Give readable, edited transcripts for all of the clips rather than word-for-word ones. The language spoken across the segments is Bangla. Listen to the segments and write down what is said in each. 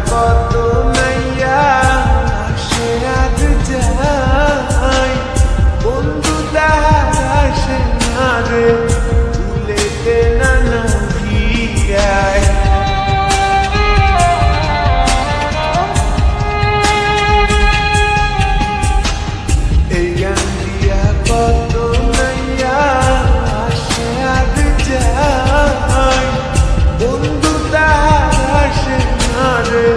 কত নাইয়া সে আজ যায় বন্ধু তাহার আসে না রে ভুলেতে না নহিয়ায় এই গান দিয়া কত নাইয়া সে আজ যায় বন্ধু তাহার আসে না রে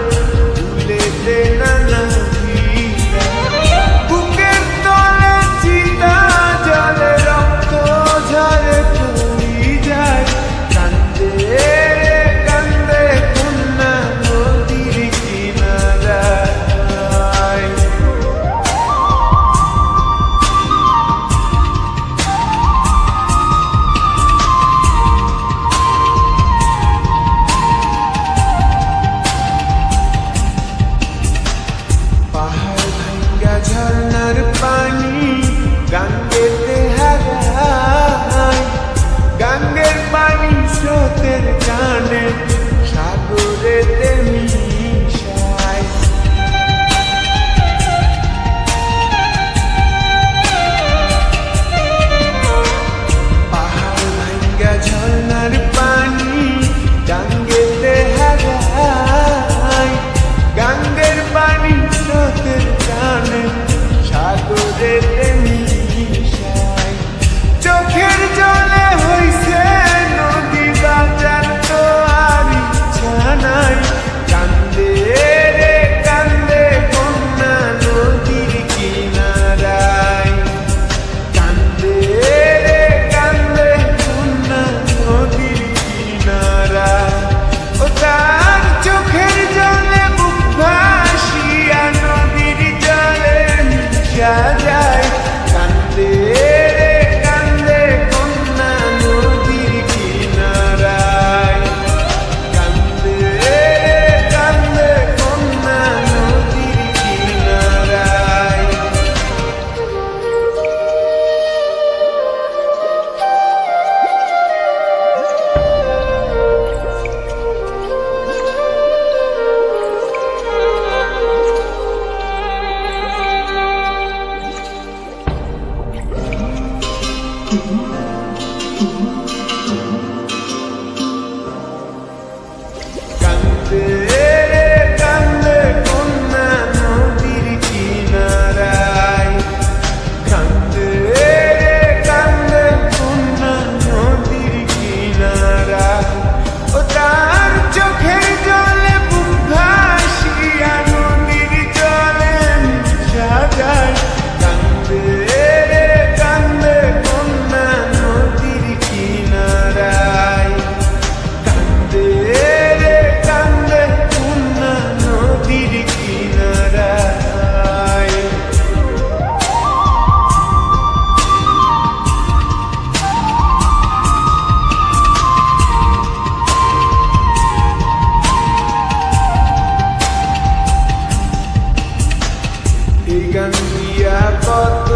ভুলেতে না বুকের তলে চিতা জলে রক্ত ঝরে পড়ি যায় কান্দে কান্দে কন্যা নদীর কিনারায় পাহাড় ভাঙ্গা ঝর্ণার পানি গাঙ্গেতে হারায় গাঙ্গের পানি স্রোতের টানে সাগরেতে মিশায় পাহাড় ভাঙ্গা ঝর্ণার পানি গাঙ্গেতে হারায় গাঙ্গের পানি স্রোতের টানে সাগরেতে মিশায় চোখের জলে হইছে নদী বাজার তো আর ইচ্ছা নাই কান্দে রে কান্দে কন্যা নদীর কিনারায় কান্দে রে কান্দে কন্যা নদীর কিনারায় ও তার চোখের জলে বুক ভাসিয়া নদীর জলে মিশা যায় কান্দে রে কান্দে কন্যা নদীর কিনারায় কান্দে রে কান্দে কন্যা নদীর কিনারায় কান্দে রে কান্দে কন্যা নদীর কিনারায় কান্দে রে কান্দে কন্যা নদীর কিনারায় ও তার চোখের জলে বুক ভাসিয়া নদীর জলে মিশা যায় কান্দে রে কান্দে কন্যা নদীর কিনারায় কান্দে রে কান্দে কন্যা নদীর কিনারায় এই গান দিয়া কত